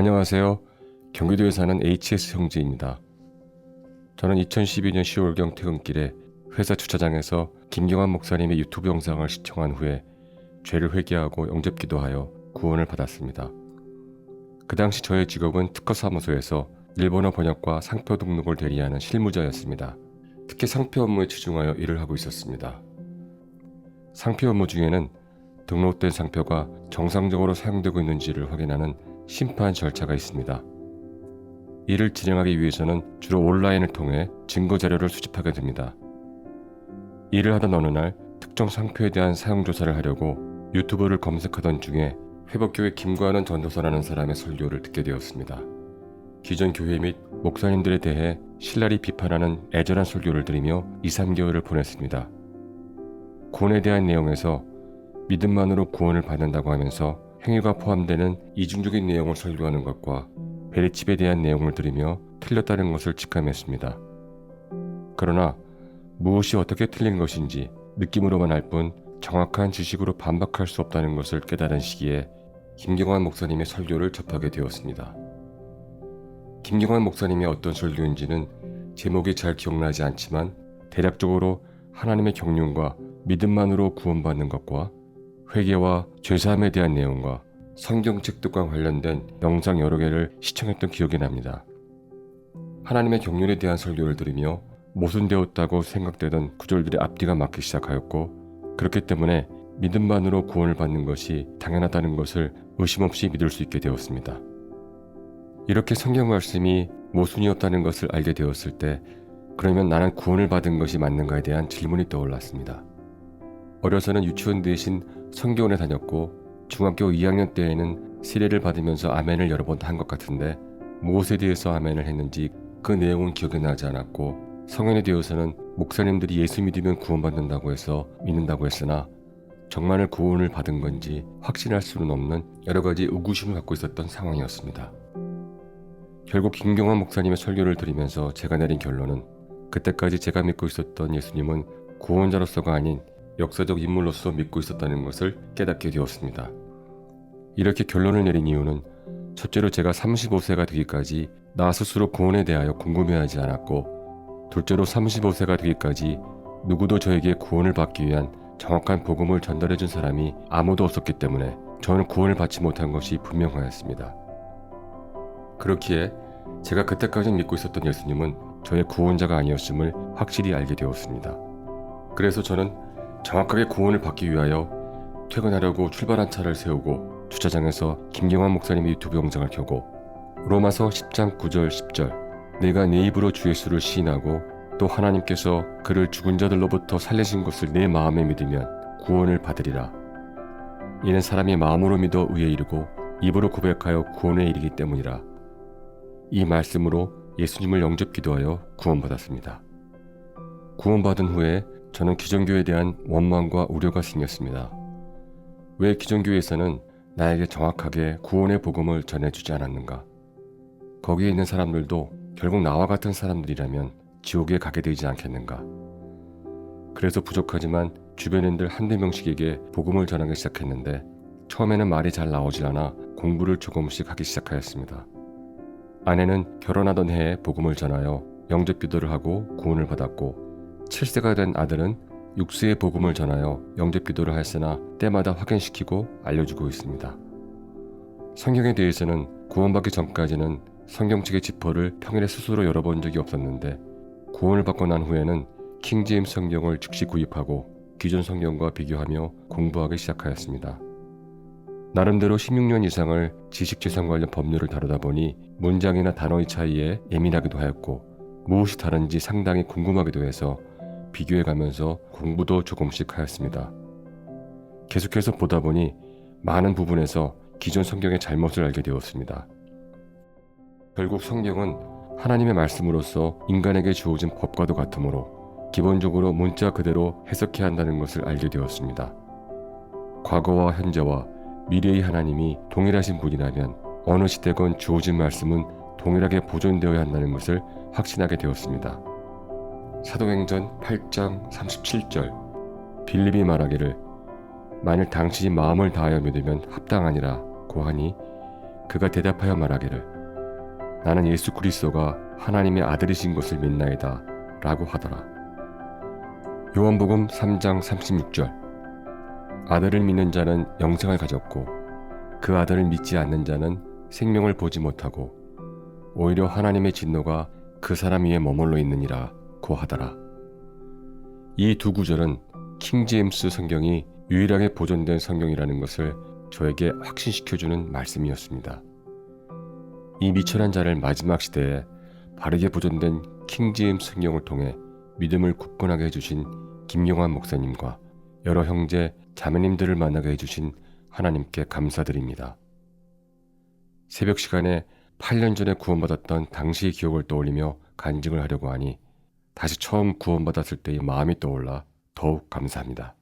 안녕하세요. 경기도에 사는 HS 형제입니다. 저는 2012년 10월경 퇴근길에 회사 주차장에서 김경환 목사님의 유튜브 영상을 시청한 후에 죄를 회개하고 영접기도하여 구원을 받았습니다. 그 당시 저의 직업은 특허사무소에서 일본어 번역과 상표 등록을 대리하는 실무자였습니다. 특히 상표 업무에 치중하여 일을 하고 있었습니다. 상표 업무 중에는 등록된 상표가 정상적으로 사용되고 있는지를 확인하는 심판 절차가 있습니다. 이를 진행하기 위해서는 주로 온라인을 통해 증거 자료를 수집하게 됩니다. 일을 하던 어느 날 특정 상표에 대한 사용 조사를 하려고 유튜브를 검색하던 중에 회복교회 김관원 전도사라는 사람의 설교를 듣게 되었습니다. 기존 교회 및 목사님들에 대해 신랄히 비판하는 애절한 설교를 들으며 2-3개월을 보냈습니다. 구원에 대한 내용에서 믿음만으로 구원을 받는다고 하면서 행위가 포함되는 이중적인 내용을 설교하는 것과 베리칩에 대한 내용을 들으며 틀렸다는 것을 직감했습니다. 그러나 무엇이 어떻게 틀린 것인지 느낌으로만 알 뿐 정확한 지식으로 반박할 수 없다는 것을 깨달은 시기에 김경환 목사님의 설교를 접하게 되었습니다. 김경환 목사님의 어떤 설교인지는 제목이 잘 기억나지 않지만 대략적으로 하나님의 경륜과 믿음만으로 구원받는 것과 회개와 죄사함에 대한 내용과 성경책 득과 관련된 영상 여러 개를 시청했던 기억이 납니다. 하나님의 경륜에 대한 설교를 들으며 모순되었다고 생각되던 구절들의 앞뒤가 맞기 시작하였고, 그렇기 때문에 믿음만으로 구원을 받는 것이 당연하다는 것을 의심 없이 믿을 수 있게 되었습니다. 이렇게 성경 말씀이 모순이었다는 것을 알게 되었을 때, 그러면 나는 구원을 받은 것이 맞는가에 대한 질문이 떠올랐습니다. 어려서는 유치원 대신 성교원에 다녔고 중학교 2학년 때에는 세례를 받으면서 아멘을 여러 번 한 것 같은데 무엇에 대해서 아멘을 했는지 그 내용은 기억이 나지 않았고, 성인이 되어서는 목사님들이 예수 믿으면 구원받는다고 해서 믿는다고 했으나 정말 구원을 받은 건지 확신할 수는 없는 여러 가지 의구심을 갖고 있었던 상황이었습니다. 결국 김경환 목사님의 설교를 들으면서 제가 내린 결론은 그때까지 제가 믿고 있었던 예수님은 구원자로서가 아닌 역사적 인물로서 믿고 있었다는 것을 깨닫게 되었습니다. 이렇게 결론을 내린 이유는 첫째로 제가 35세가 되기까지 나 스스로 구원에 대하여 궁금해하지 않았고, 둘째로 35세가 되기까지 누구도 저에게 구원을 받기 위한 정확한 복음을 전달해준 사람이 아무도 없었기 때문에 저는 구원을 받지 못한 것이 분명하였습니다. 그렇기에 제가 그때까지 믿고 있었던 예수님은 저의 구원자가 아니었음을 확실히 알게 되었습니다. 그래서 저는 정확하게 구원을 받기 위하여 퇴근하려고 출발한 차를 세우고 주차장에서 김경환 목사님의 유튜브 영상을 켜고 로마서 10장 9절 10절 내가 내 입으로 주 예수를 시인하고 또 하나님께서 그를 죽은 자들로부터 살리신 것을 내 마음에 믿으면 구원을 받으리라. 이는 사람이 마음으로 믿어 의에 이르고 입으로 고백하여 구원에 이르기 때문이라. 이 말씀으로 예수님을 영접기도하여 구원받았습니다. 구원받은 후에 저는 기존교회에 대한 원망과 우려가 생겼습니다. 왜 기존교회에서는 나에게 정확하게 구원의 복음을 전해주지 않았는가? 거기에 있는 사람들도 결국 나와 같은 사람들이라면 지옥에 가게 되지 않겠는가? 그래서 부족하지만 주변인들 한두 명씩에게 복음을 전하기 시작했는데 처음에는 말이 잘 나오지 않아 공부를 조금씩 하기 시작하였습니다. 아내는 결혼하던 해에 복음을 전하여 영접기도를 하고 구원을 받았고, 7세가 된 아들은 6세의 복음을 전하여 영접기도를 하였으나 때마다 확인시키고 알려주고 있습니다. 성경에 대해서는 구원받기 전까지는 성경책의 지퍼를 평일에 스스로 열어본 적이 없었는데, 구원을 받고 난 후에는 킹제임스 성경을 즉시 구입하고 기존 성경과 비교하며 공부하기 시작하였습니다. 나름대로 16년 이상을 지식재산 관련 법률을 다루다 보니 문장이나 단어의 차이에 예민하기도 하였고, 무엇이 다른지 상당히 궁금하기도 해서 비교해가면서 공부도 조금씩 하였습니다. 계속해서 보다 보니 많은 부분에서 기존 성경의 잘못을 알게 되었습니다. 결국 성경은 하나님의 말씀으로서 인간에게 주어진 법과도 같으므로 기본적으로 문자 그대로 해석해야 한다는 것을 알게 되었습니다. 과거와 현재와 미래의 하나님이 동일하신 분이라면 어느 시대건 주어진 말씀은 동일하게 보존되어야 한다는 것을 확신하게 되었습니다. 사도행전 8장 37절 빌립이 말하기를 만일 당신이 마음을 다하여 믿으면 합당하니라 고하니 그가 대답하여 말하기를 나는 예수 그리스도가 하나님의 아들이신 것을 믿나이다 라고 하더라. 요한복음 3장 36절 아들을 믿는 자는 영생을 가졌고 그 아들을 믿지 않는 자는 생명을 보지 못하고 오히려 하나님의 진노가 그 사람 위에 머물러 있느니라 고 하더라. 이 두 구절은 킹제임스 성경이 유일하게 보존된 성경이라는 것을 저에게 확신시켜주는 말씀이었습니다. 이 미천한 자를 마지막 시대에 바르게 보존된 킹제임스 성경을 통해 믿음을 굳건하게 해주신 김용환 목사님과 여러 형제 자매님들을 만나게 해주신 하나님께 감사드립니다. 새벽 시간에 8년 전에 구원받았던 당시의 기억을 떠올리며 간증을 하려고 하니 다시 처음 구원받았을 때의 마음이 떠올라 더욱 감사합니다.